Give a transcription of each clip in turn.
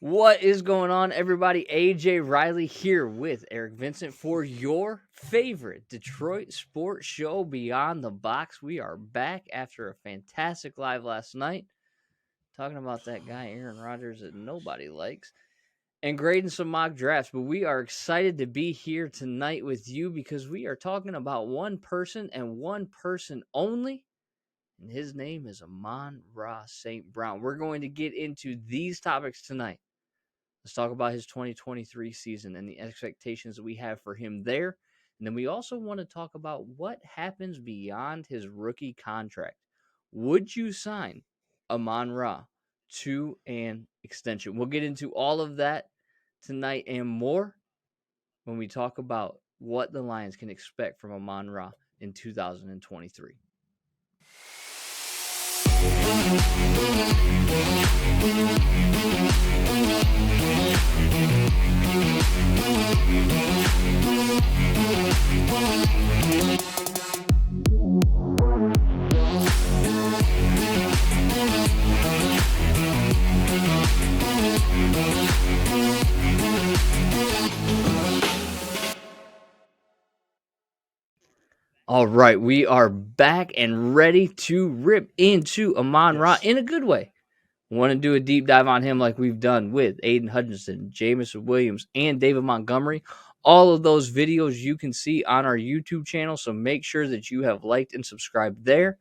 What is going on, everybody? AJ Riley here with Eric Vincent for your favorite Detroit sports show, Beyond the Box. We are back after a fantastic live last night, talking about that guy, Aaron Rodgers, that nobody likes, and grading some mock drafts. But we are excited to be here tonight with you because we are talking about one person and one person only, and his name is Amon-Ra St. Brown. We're going to get into these topics tonight. Let's talk about his 2023 season and the expectations that we have for him there. And then we also want to talk about what happens beyond his rookie contract. Would you sign Amon-Ra to an extension? We'll get into all of that tonight and more when we talk about what the Lions can expect from Amon-Ra in 2023. All right, we are back and ready to rip into Amon-Ra in a good way. Want to do a deep dive on him like we've done with Aiden Hutchinson, Jameson Williams, and David Montgomery. All of those videos you can see on our YouTube channel, so make sure that you have liked and subscribed there.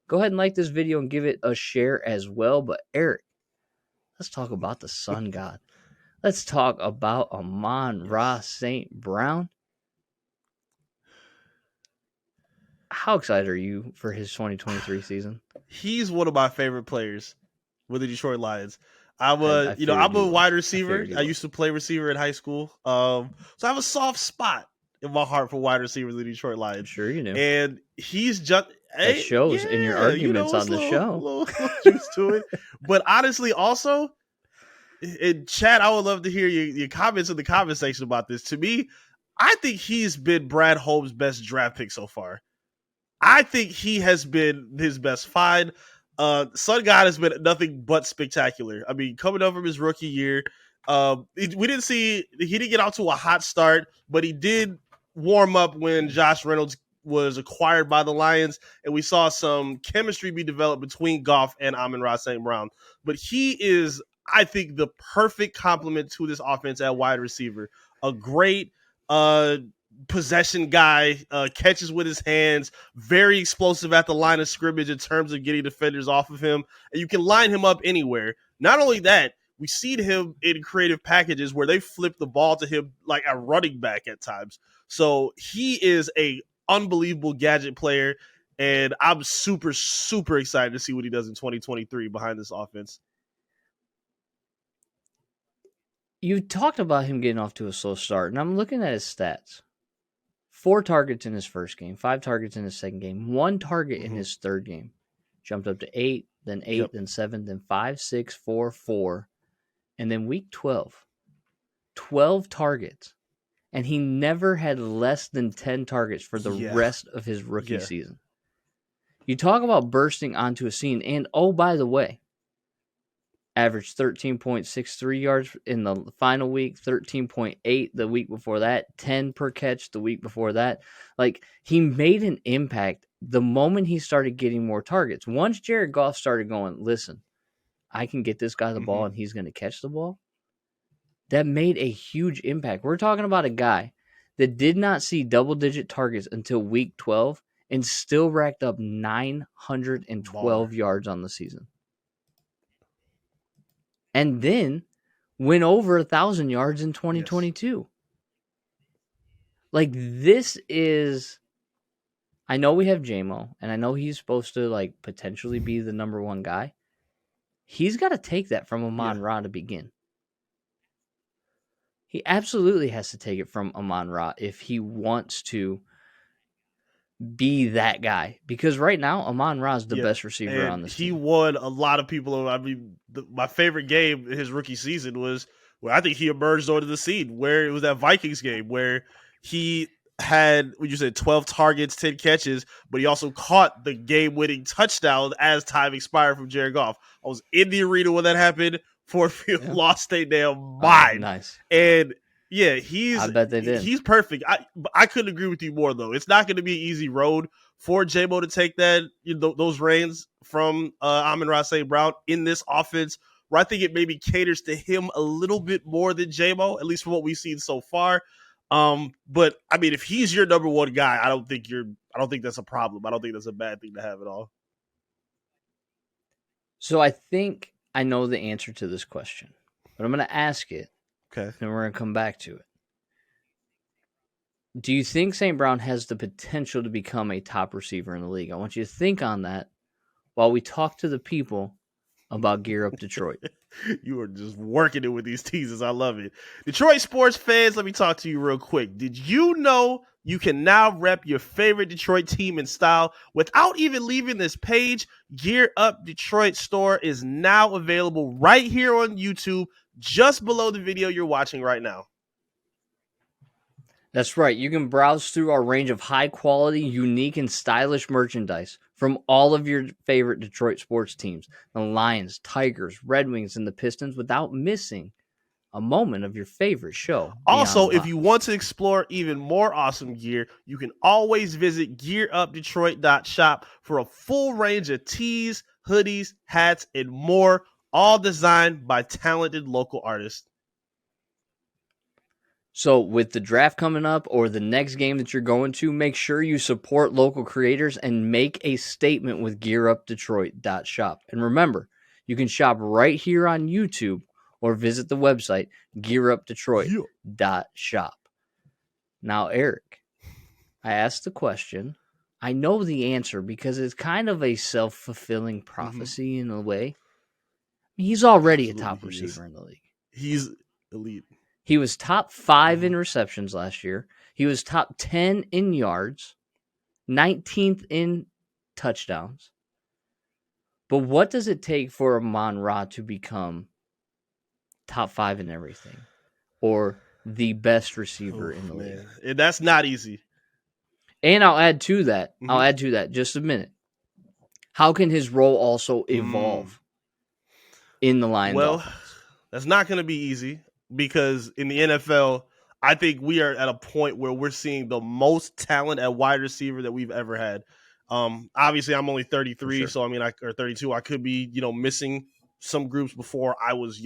Go ahead and like this video and give it a share as well. But Eric, let's talk about the sun god. Let's talk about Amon-Ra St. Brown. How excited are you for his 2023 season? He's one of my favorite players with the Detroit Lions. I'm a wide receiver. I used to play receiver in high school. So I have a soft spot in my heart for wide receivers with the Detroit Lions. I'm sure you do. And he's just it shows in your arguments on the show. Little juice to it. But honestly, also, in chat, I would love to hear your comments in the comment section about this. To me, I think he's been Brad Holmes' best draft pick so far. I think he has been his best find. Sun God has been nothing but spectacular. I mean, coming over his rookie year, he didn't get out to a hot start, but he did warm up when Josh Reynolds was acquired by the Lions, and we saw some chemistry be developed between Goff and Amon-Ra St. Brown. But he is, I think, the perfect complement to this offense at wide receiver. A great possession guy, catches with his hands, very explosive at the line of scrimmage in terms of getting defenders off of him, and you can line him up anywhere. Not only that, we see him in creative packages where they flip the ball to him like a running back at times. So he is a unbelievable gadget player, and I'm super, super excited to see what he does in 2023 behind this offense. You talked about him getting off to a slow start, and I'm looking at his stats. 4 targets in his first game, 5 targets in his second game, 1 target in his third game. Jumped up to 8, then 8, then 7, then 5, 6, 4, 4. And then week 12, 12 targets. And he never had less than 10 targets for the rest of his rookie season. You talk about bursting onto a scene. And, oh, by the way, averaged 13.63 yards in the final week, 13.8 the week before that, 10 per catch the week before that. Like, he made an impact the moment he started getting more targets. Once Jared Goff started going, listen, I can get this guy the ball and he's going to catch the ball, that made a huge impact. We're talking about a guy that did not see double-digit targets until week 12 and still racked up 912 yards on the season. And then went over 1,000 yards in 2022. Like, this is, I know we have J-Mo, and I know he's supposed to, like, potentially be the number one guy. He's got to take that from Amon-Ra to begin. He absolutely has to take it from Amon-Ra if he wants to be that guy, because right now Amon-Ra is the best receiver on this team. He won a lot of people. I mean, my favorite game in his rookie season was where I think he emerged onto the scene, where it was that Vikings game where he had, what you said, 12 targets, 10 catches, but he also caught the game-winning touchdown as time expired from Jared Goff. I was in the arena when that happened. Ford Field Yeah. lost their damn mind. Nice. And yeah, I bet they did. He's perfect. I couldn't agree with you more though. It's not going to be an easy road for J-Mo to take that those reins from Amon-Ra St. Brown in this offense, where I think it maybe caters to him a little bit more than J-Mo, at least from what we've seen so far. But I mean, if he's your number one guy, I don't think that's a problem. I don't think that's a bad thing to have at all. So I think I know the answer to this question, but I'm going to ask it. Okay. And we're going to come back to it. Do you think St. Brown has the potential to become a top receiver in the league? I want you to think on that while we talk to the people about Gear Up Detroit. You are just working it with these teasers. I love it. Detroit sports fans, let me talk to you real quick. Did you know you can now rep your favorite Detroit team in style without even leaving this page? Gear Up Detroit store is now available right here on YouTube, just below the video you're watching right now. That's right. You can browse through our range of high quality, unique, and stylish merchandise from all of your favorite Detroit sports teams, the Lions, Tigers, Red Wings, and the Pistons, without missing a moment of your favorite show. Also, if you want to explore even more awesome gear, you can always visit gearupdetroit.shop for a full range of tees, hoodies, hats, and more, all designed by talented local artists. So with the draft coming up or the next game that you're going to, make sure you support local creators and make a statement with gearupdetroit.shop. And remember, you can shop right here on YouTube or visit the website gearupdetroit.shop. Now, Eric, I asked the question. I know the answer because it's kind of a self-fulfilling prophecy in a way. He's already a top receiver in the league. He's elite. He was top 5 in receptions last year. He was top 10 in yards, 19th in touchdowns. But what does it take for Amon-Ra to become top 5 in everything, or the best receiver in the league? And that's not easy. And I'll add to that just a minute. How can his role also evolve in the Lions offense? That's not going to be easy. Because in the NFL, I think we are at a point where we're seeing the most talent at wide receiver that we've ever had. Obviously, I'm only 33, sure. So I mean, or 32. I could be, missing some groups before I was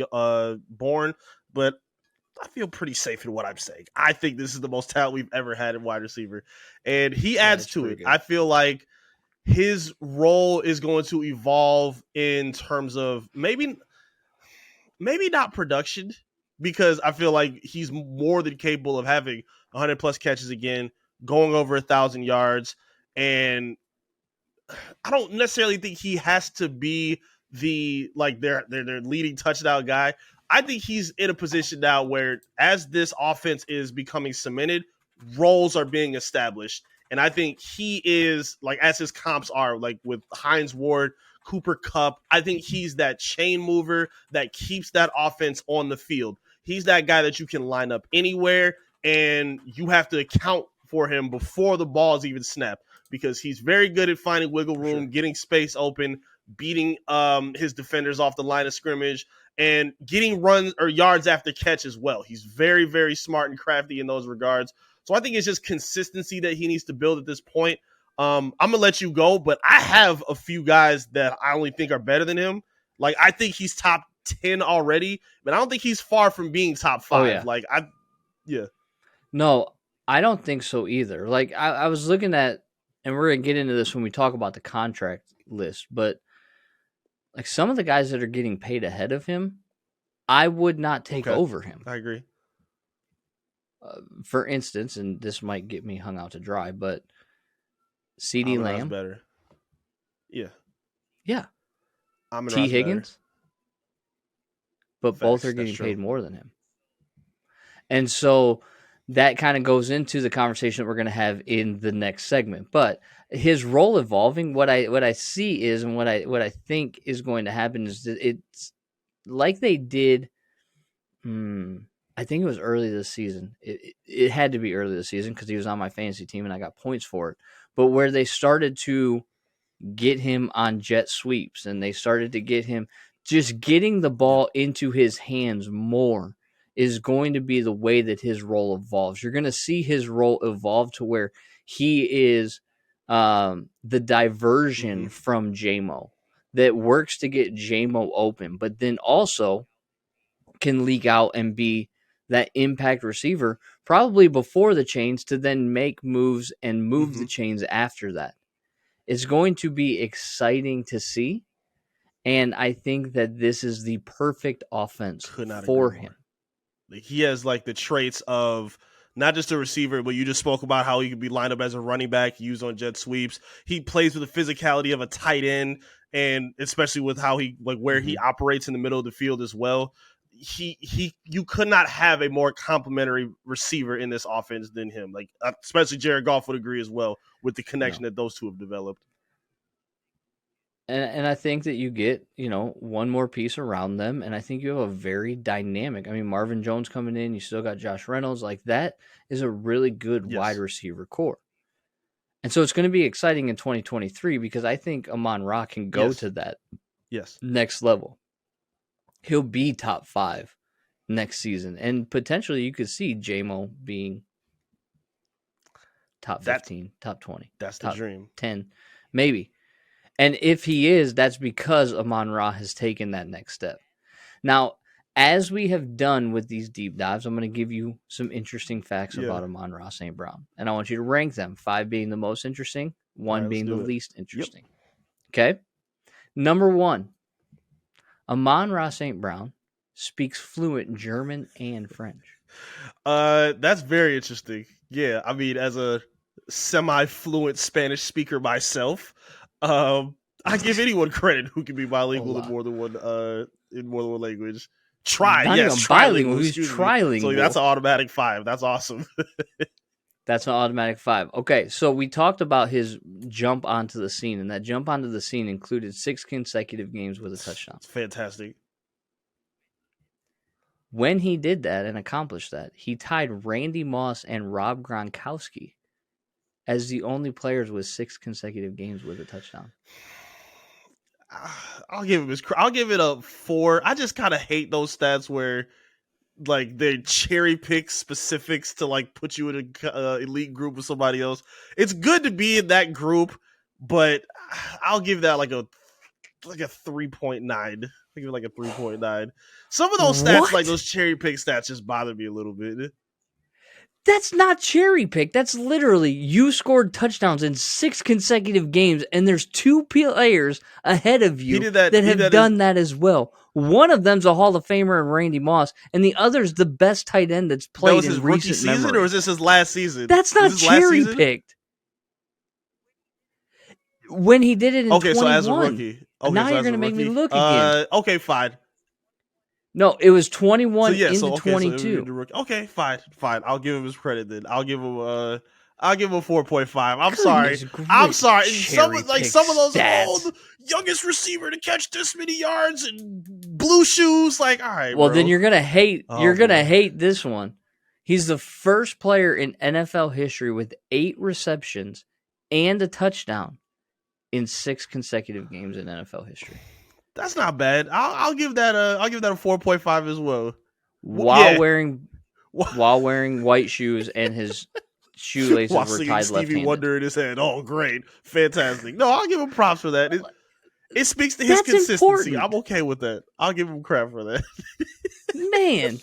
born, but I feel pretty safe in what I'm saying. I think this is the most talent we've ever had in wide receiver, and he adds to it. Good. I feel like his role is going to evolve in terms of maybe not production. Because I feel like he's more than capable of having 100 plus catches again, going over 1,000 yards. And I don't necessarily think he has to be their leading touchdown guy. I think he's in a position now where, as this offense is becoming cemented, roles are being established. And I think he is, as his comps are, with Hines Ward, Cooper Kupp, I think he's that chain mover that keeps that offense on the field. He's that guy that you can line up anywhere, and you have to account for him before the balls even snap, because he's very good at finding wiggle room, getting space open, beating his defenders off the line of scrimmage, and getting runs or yards after catch as well. He's very, very smart and crafty in those regards. So I think it's just consistency that he needs to build at this point. I'm going to let you go, but I have a few guys that I only think are better than him. I think he's top 10 already, but I don't think he's far from being top 5. Oh, yeah. No, I don't think so either. I was looking at, and we're going to get into this when we talk about the contract list, but some of the guys that are getting paid ahead of him, I would not take over him. I agree. For instance, and this might get me hung out to dry, but CeeDee Lamb. Better. Yeah. Yeah. T. Higgins. Better. But Facts, both are getting paid more than him. And so that kind of goes into the conversation that we're going to have in the next segment. But his role evolving, what I see is, and what I think is going to happen is that it's like they did. I think it was early this season. It had to be early this season because he was on my fantasy team and I got points for it. But where they started to get him on jet sweeps and they started to get him just getting the ball into his hands more is going to be the way that his role evolves. You're going to see his role evolve to where he is the diversion from JMO that works to get JMO open, but then also can leak out and be that impact receiver probably before the chains to then make moves and move the chains after that. It's going to be exciting to see. And I think that this is the perfect offense for him. He has like the traits of not just a receiver, but you just spoke about how he could be lined up as a running back, used on jet sweeps. He plays with the physicality of a tight end, and especially with how he like where he operates in the middle of the field as well. You could not have a more complimentary receiver in this offense than him. Like especially Jared Goff would agree as well with the connection that those two have developed. And I think that you get, one more piece around them, and I think you have a very dynamic. I mean, Marvin Jones coming in, you still got Josh Reynolds. Like, that is a really good wide receiver core. And so it's going to be exciting in 2023 because I think Amon-Ra can go to that next level. He'll be top 5 next season, and potentially you could see JMO being top 15, top 20. That's the dream. 10, maybe. And if he is, that's because Amon-Ra has taken that next step. Now, as we have done with these deep dives, I'm going to give you some interesting facts about Amon-Ra St. Brown. And I want you to rank them, 5 being the most interesting, 1 being the least interesting. Okay? Number 1, Amon-Ra St. Brown speaks fluent German and French. That's very interesting. Yeah, I mean, as a semi-fluent Spanish speaker myself, I give anyone credit who can be bilingual in more than one language. Not even bilingual. He's trilingual. So that's an automatic 5. That's awesome. That's an automatic 5. Okay, so we talked about his jump onto the scene, and that jump onto the scene included 6 consecutive games with a touchdown. It's fantastic. When he did that and accomplished that, he tied Randy Moss and Rob Gronkowski as the only players with 6 consecutive games with a touchdown. I'll give it a 4. I just kind of hate those stats where like they cherry pick specifics to like put you in a elite group with somebody else. It's good to be in that group, but I'll give that like a 3.9. I give it like a 3.9. Some of those stats, like those cherry pick stats, just bother me a little bit. That's not cherry pick. That's literally you scored touchdowns in 6 consecutive games, and there's 2 players ahead of you that have done that as well. One of them's a Hall of Famer in Randy Moss, and the other's the best tight end that's played in recent season, memory. or is this his last season? That's not cherry picked. When he did it in 21. So as a rookie. Now you're going to make me look again. Okay, fine. No, it was 21 into 22. Okay, fine. I'll give him his credit then. I'll give him a 4.5. I'm sorry. Some of those old youngest receiver to catch this many yards and blue shoes. Like, all right. Well, then you're gonna hate. Gonna hate this one. He's the first player in NFL history with 8 receptions and a touchdown in 6 consecutive games in NFL history. That's not bad. I'll give that a 4.5 as well. While wearing white shoes and his shoelaces were tied left-handed. Stevie Wonder in his head. Oh, great, fantastic. No, I'll give him props for that. It speaks to his consistency. Important. I'm okay with that. I'll give him crap for that. Man.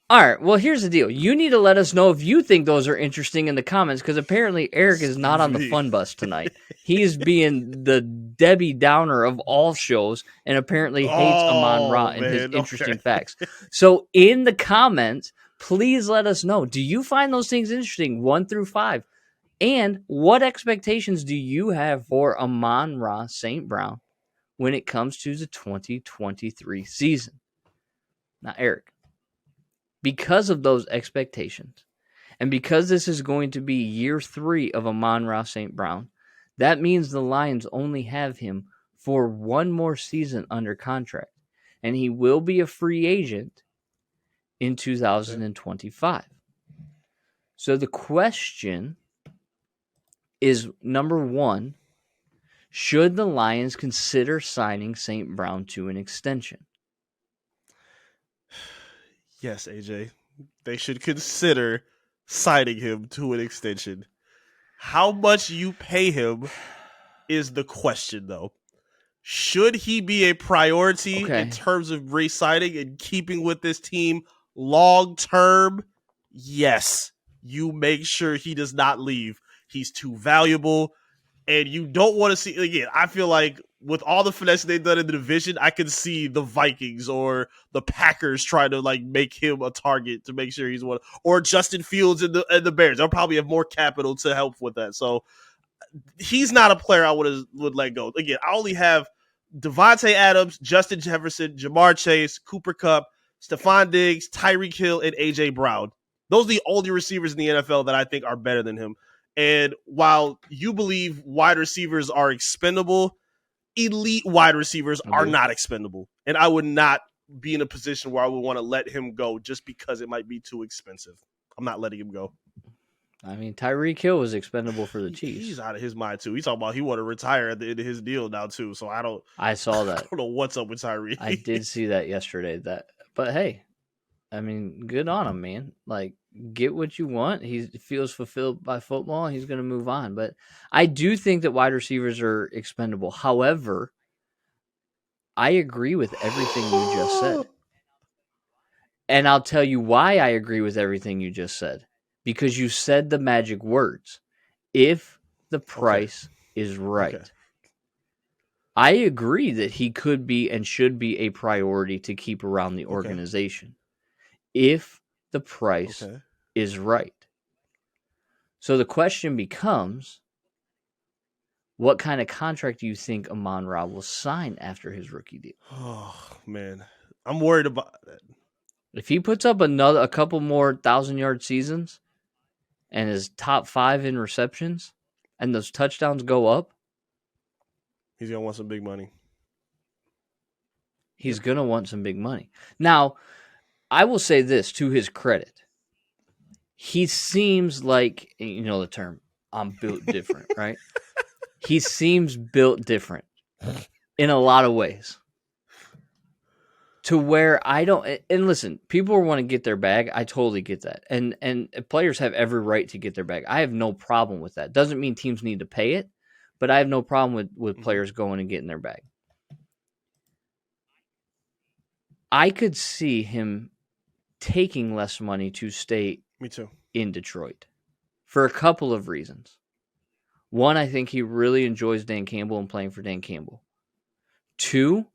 All right, well, here's the deal. You need to let us know if you think those are interesting in the comments, because apparently Eric is not on the fun bus tonight. He is being the Debbie Downer of all shows and apparently hates Amon-Ra and his interesting facts. So in the comments, please let us know. Do you find those things interesting, 1 through 5? And what expectations do you have for Amon-Ra St. Brown when it comes to the 2023 season? Now, Eric, because of those expectations, and because this is going to be year 3 of Amon-Ra St. Brown, that means the Lions only have him for 1 more season under contract, and he will be a free agent in 2025. So the question is, number 1, Should the Lions consider signing St. Brown to an extension? Yes, AJ. They should consider signing him to an extension. How much you pay him is the question, though. Should he be a priority in Okay. terms of re-signing and keeping with this team long term? Yes. You make sure he does not leave. He's too valuable. And you don't want to see, again, I feel like with all the finesse they've done in the division, I can see the Vikings or the Packers trying to like make him a target to make sure he's one, or Justin Fields and the Bears. They'll probably have more capital to help with that. So he's not a player I would let go. Again, I only have Devontae Adams, Justin Jefferson, Jamar Chase, Cooper Kupp, Stephon Diggs, Tyreek Hill, and AJ Brown. Those are the only receivers in the NFL that I think are better than him. And while you believe wide receivers are expendable, elite wide receivers are not expendable. And I would not be in a position where I would want to let him go just because it might be too expensive. I'm not letting him go. I mean, Tyreek Hill was expendable for the Chiefs. He's out of his mind too. He's talking about he want to retire at the end of his deal now too. So I saw that. I don't know what's up with Tyreek. I did see that yesterday. But hey, I mean, good on him, man. Like, get what you want. He feels fulfilled by football. He's going to move on. But I do think that wide receivers are expendable. However, I agree with everything you just said. And I'll tell you why I agree with everything you just said. Because you said the magic words. If the price is right. Okay. I agree that he could be and should be a priority to keep around the organization. If the price is right. So the question becomes, what kind of contract do you think Amon-Ra will sign after his rookie deal? Oh, man. I'm worried about that. If he puts up a couple more 1,000-yard seasons and is top 5 in receptions and those touchdowns go up, he's going to want some big money. He's going to want some big money. Now, I will say this to his credit. He seems like, you know the term, I'm built different, right? He seems built different in a lot of ways. To where I don't, and listen, people want to get their bag. I totally get that. And players have every right to get their bag. I have no problem with that. Doesn't mean teams need to pay it, but I have no problem with players going and getting their bag. I could see him taking less money to stay Me too. in Detroit for a couple of reasons. One, I think he really enjoys Dan Campbell and playing for Dan Campbell. Two,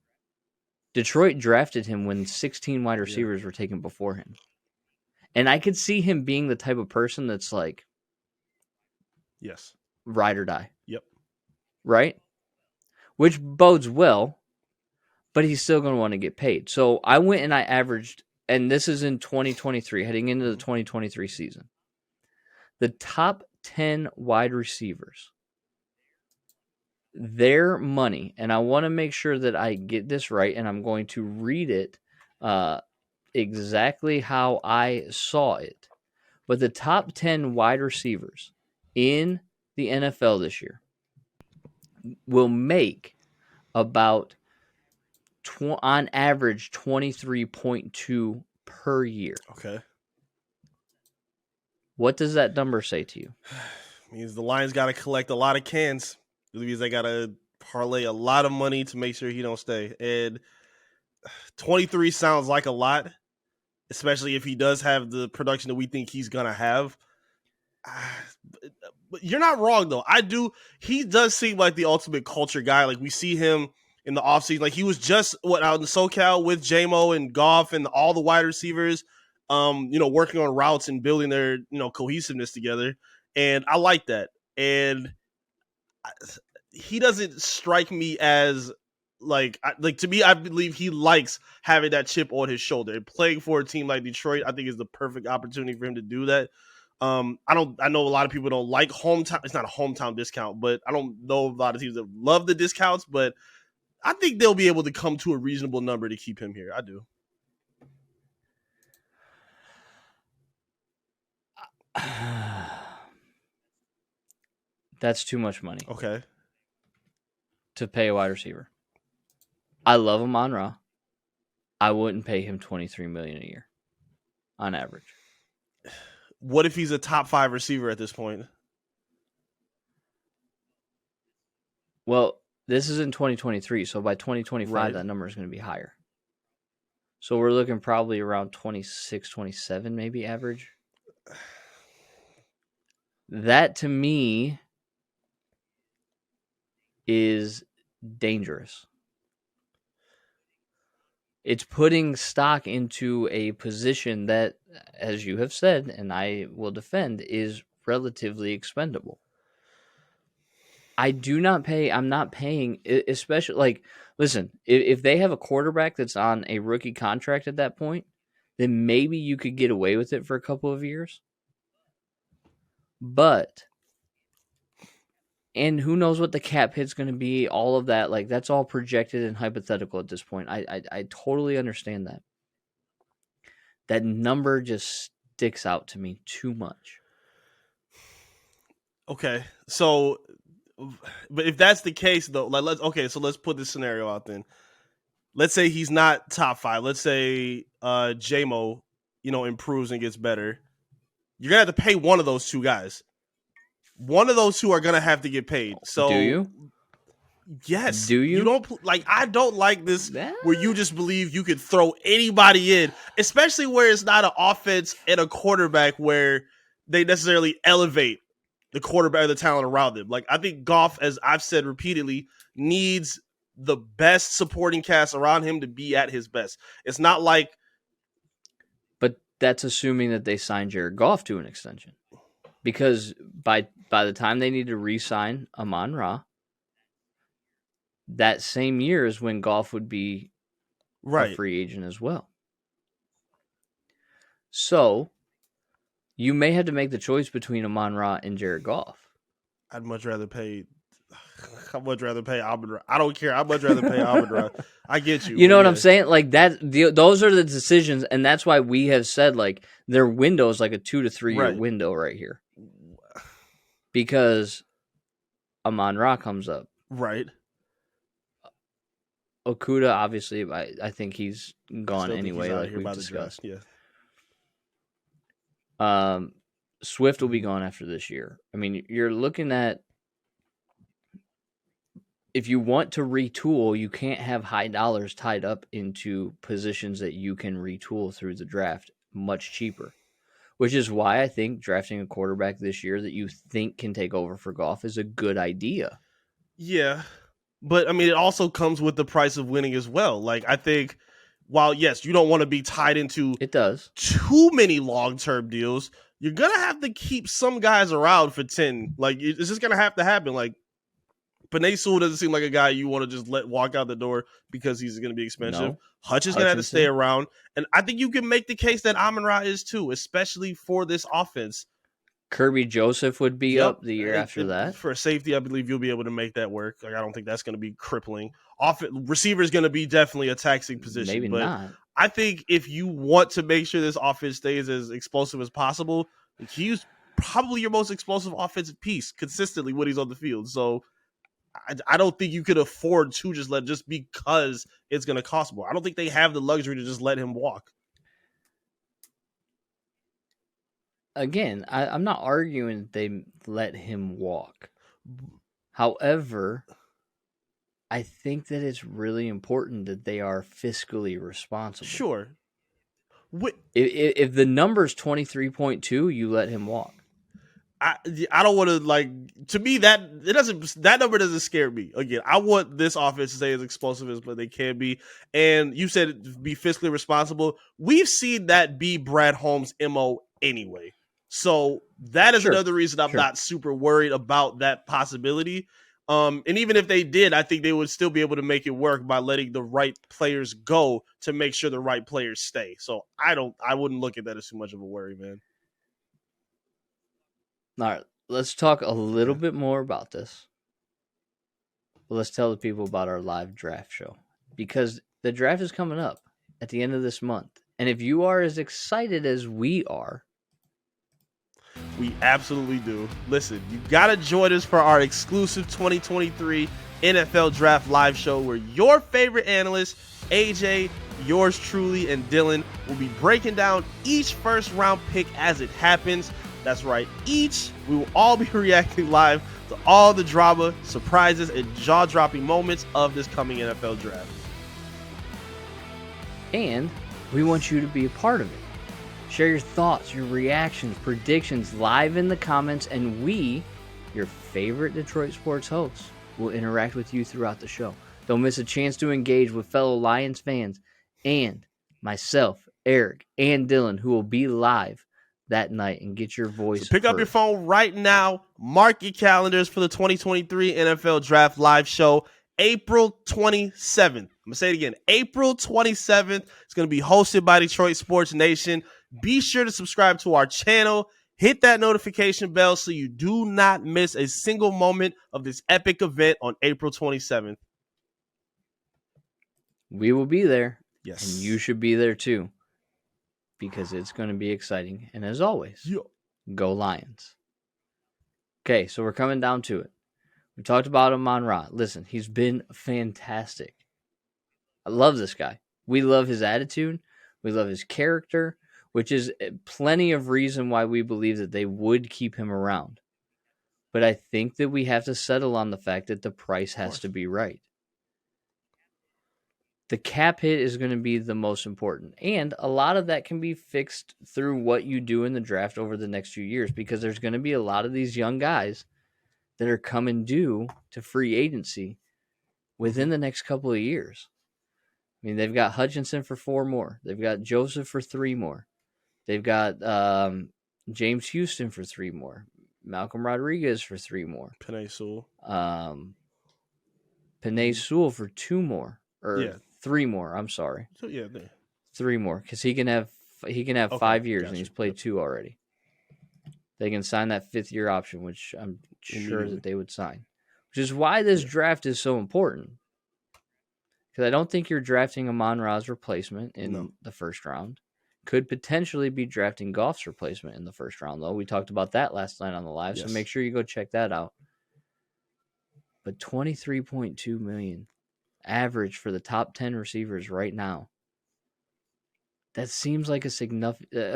Detroit drafted him when 16 wide receivers were taken before him. And I could see him being the type of person that's like, yes, ride or die. Yep. Right? Which bodes well, but he's still going to want to get paid. So I went and I averaged, and this is in 2023, heading into the 2023 season. The top 10 wide receivers, their money, and I want to make sure that I get this right, and I'm going to read it exactly how I saw it. But the top 10 wide receivers in the NFL this year will make about, on average, 23.2 per year. Okay. What does that number say to you? Means the Lions got to collect a lot of cans. It means they got to parlay a lot of money to make sure he don't stay. And 23 sounds like a lot, especially if he does have the production that we think he's going to have. But you're not wrong, though. He does seem like the ultimate culture guy. Like, we see him in the offseason. Like, he was just out in SoCal with J-Mo and Goff and all the wide receivers, working on routes and building their, cohesiveness together. And I like that. And he doesn't strike me as to me, I believe he likes having that chip on his shoulder. And playing for a team like Detroit, I think is the perfect opportunity for him to do that. I know a lot of people don't like hometown. It's not a hometown discount, but I don't know a lot of teams that love the discounts, but I think they'll be able to come to a reasonable number to keep him here. I do. That's too much money. Okay. to pay a wide receiver. I love Amon-Ra. I wouldn't pay him $23 million a year on average. What if he's a top 5 receiver at this point? Well, this is in 2023, so by 2025, Right. that number is going to be higher. So we're looking probably around 26, 27 maybe average. That, to me, is dangerous. It's putting stock into a position that, as you have said, and I will defend, is relatively expendable. I'm not paying, especially, like, listen, if they have a quarterback that's on a rookie contract at that point, then maybe you could get away with it for a couple of years. But, and who knows what the cap hit's going to be, all of that, like, that's all projected and hypothetical at this point. I totally understand that. That number just sticks out to me too much. Okay, so, but if that's the case, though, like, let's put this scenario out then. Let's say he's not top 5. Let's say J-Mo, improves and gets better. You're gonna have to pay one of those two guys. One of those two are gonna have to get paid. So, do you? Yes. Do you? You don't I don't like this where you just believe you could throw anybody in, especially where it's not an offense and a quarterback where they necessarily elevate the quarterback or the talent around them. Like, I think Goff, as I've said repeatedly, needs the best supporting cast around him to be at his best. It's not like, but that's assuming that they signed Jared Goff to an extension, because by the time they need to re-sign Amon-Ra, that same year is when Goff would be a free agent as well. So you may have to make the choice between Amon-Ra and Jared Goff. I'd much rather pay Amon-Ra. I don't care. I'd much rather pay Amon-Ra. I get you. You know what I'm saying? Like, those are the decisions, and that's why we have said, like, their window is like a 2 to 3 year window right here. Because Amon-Ra comes up. Right. Okudah, obviously, I think he's gone anyway, like we've discussed. Yeah. Swift will be gone after this year. I mean, you're looking at, if you want to retool, you can't have high dollars tied up into positions that you can retool through the draft much cheaper. Which is why I think drafting a quarterback this year that you think can take over for Goff is a good idea. Yeah. But, I mean, it also comes with the price of winning as well. Like, I think, while, yes, you don't want to be tied into too many long-term deals, you're going to have to keep some guys around for 10. Like, it's just going to have to happen. Like, Penei Sewell doesn't seem like a guy you want to just let walk out the door because he's going to be expensive. No. Hutch is going to have to stay around. And I think you can make the case that Amon-Ra is too, especially for this offense. Kirby Joseph would be up the year after that. For safety, I believe you'll be able to make that work. Like, I don't think that's going to be crippling. Receiver is going to be definitely a taxing position. Maybe but not. I think if you want to make sure this offense stays as explosive as possible, he's probably your most explosive offensive piece consistently when he's on the field. So I don't think you could afford to just because it's going to cost more. I don't think they have the luxury to just let him walk. Again, I'm not arguing that they let him walk. However, I think that it's really important that they are fiscally responsible. Sure. If the number's 23.2, you let him walk. I don't want to, to me, that number doesn't scare me. Again, I want this offense to stay as explosive as they can be. And you said be fiscally responsible. We've seen that be Brad Holmes' MO anyway. So that is another reason I'm not super worried about that possibility. And even if they did, I think they would still be able to make it work by letting the right players go to make sure the right players stay. So I wouldn't look at that as too much of a worry, man. All right, let's talk a little bit more about this. Let's tell the people about our live draft show, because the draft is coming up at the end of this month. And if you are as excited as we are, we absolutely do. Listen, you got to join us for our exclusive 2023 NFL Draft Live Show, where your favorite analysts, AJ, yours truly, and Dylan, will be breaking down each first round pick as it happens. That's right, we will all be reacting live to all the drama, surprises, and jaw-dropping moments of this coming NFL Draft. And we want you to be a part of it. Share your thoughts, your reactions, predictions live in the comments, and we, your favorite Detroit sports hosts, will interact with you throughout the show. Don't miss a chance to engage with fellow Lions fans and myself, Eric, and Dylan, who will be live that night and get your voice. So pick up your phone right now. Mark your calendars for the 2023 NFL Draft Live Show, April 27th. I'm going to say it again, April 27th. It's going to be hosted by Detroit Sports Nation. Be sure to subscribe to our channel. Hit that notification bell so you do not miss a single moment of this epic event on April 27th. We will be there. Yes. And you should be there too, because it's going to be exciting. And as always, Go Lions. Okay, so we're coming down to it. We talked about Amon-Ra. Listen, he's been fantastic. I love this guy. We love his attitude. We love his character, which is plenty of reason why we believe that they would keep him around. But I think that we have to settle on the fact that the price has to be right. The cap hit is going to be the most important. And a lot of that can be fixed through what you do in the draft over the next few years, because there's going to be a lot of these young guys that are coming due to free agency within the next couple of years. I mean, they've got Hutchinson for 4 more. They've got Joseph for 3 more. They've got James Houston for 3 more. Malcolm Rodriguez for 3 more. Penei Sewell. Penei Sewell for 2 more. Or Yeah. 3 more. I'm sorry. So yeah, 3 more, because he can have Okay, 5 years, gotcha. and he's played 2 already. They can sign that 5th-year option, which I'm sure Immediately. that they would sign. Which is why this draft is so important. Because I don't think you're drafting Amon-Ra's replacement in the first round. Could potentially be drafting Goff's replacement in the first round, though. We talked about that last night on the live, so make sure you go check that out. But $23.2 million average for the top 10 receivers right now. That seems like a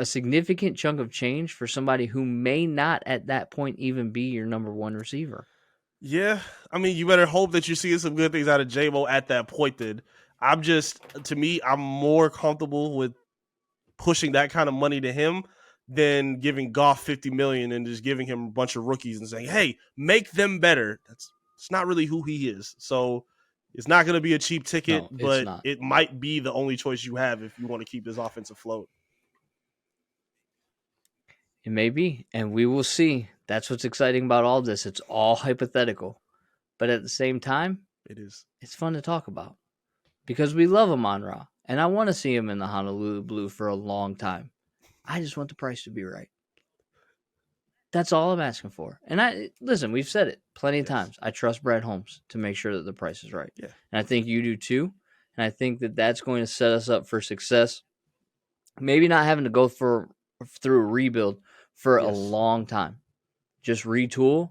significant chunk of change for somebody who may not at that point even be your number 1 receiver. Yeah, I mean, you better hope that you see some good things out of J-Mo at that point then. I'm more comfortable with pushing that kind of money to him than giving Goff $50 million and just giving him a bunch of rookies and saying, hey, make them better. It's not really who he is. So it's not going to be a cheap ticket, but it might be the only choice you have if you want to keep this offense afloat. It may be, and we will see. That's what's exciting about all of this. It's all hypothetical. But at the same time, it's fun to talk about. Because we love Amon-Ra, and I want to see him in the Honolulu Blue for a long time. I just want the price to be right. That's all I'm asking for. And listen, we've said it plenty of times. I trust Brad Holmes to make sure that the price is right. Yeah. And I think you do too. And I think that that's going to set us up for success. Maybe not having to go through a rebuild for a long time. Just retool.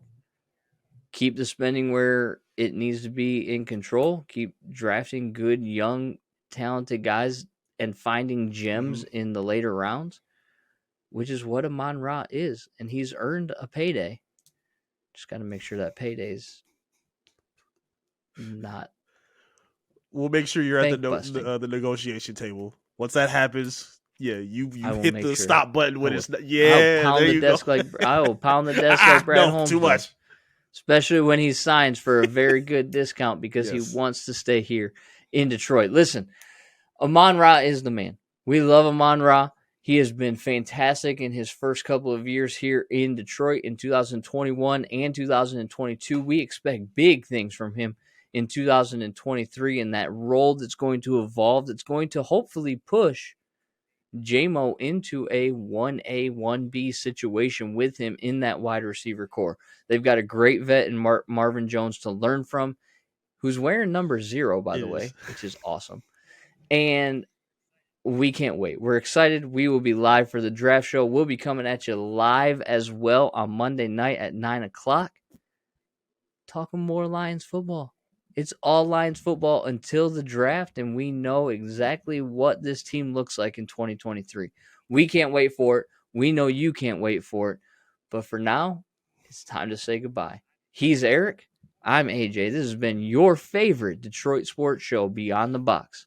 Keep the spending where it needs to be in control. Keep drafting good, young, talented guys and finding gems in the later rounds, which is what Amon-Ra is. And he's earned a payday. Just got to make sure that payday's not. We'll make sure you're at the negotiation table. Once that happens, you hit the stop button when it's not. Yeah, I will pound the desk like Brad Holmes. Too much. Especially when he signs for a very good discount because he wants to stay here in Detroit. Listen, Amon-Ra is the man. We love Amon-Ra. He has been fantastic in his first couple of years here in Detroit in 2021 and 2022. We expect big things from him in 2023 in that role that's going to evolve, that's going to hopefully push J-Mo into a 1A, 1B situation with him in that wide receiver core. They've got a great vet in Marvin Jones to learn from, who's wearing number 0, by the way, which is awesome. And we can't wait. We're excited. We will be live for the draft show. We'll be coming at you live as well on Monday night at 9 o'clock. Talking more Lions football. It's all Lions football until the draft, and we know exactly what this team looks like in 2023. We can't wait for it. We know you can't wait for it. But for now, it's time to say goodbye. He's Eric. I'm AJ. This has been your favorite Detroit sports show, Beyond the Box.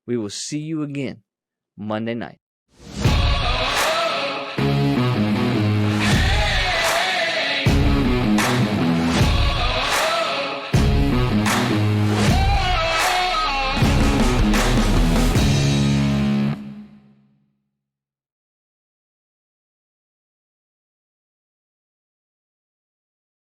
We will see you again Monday night.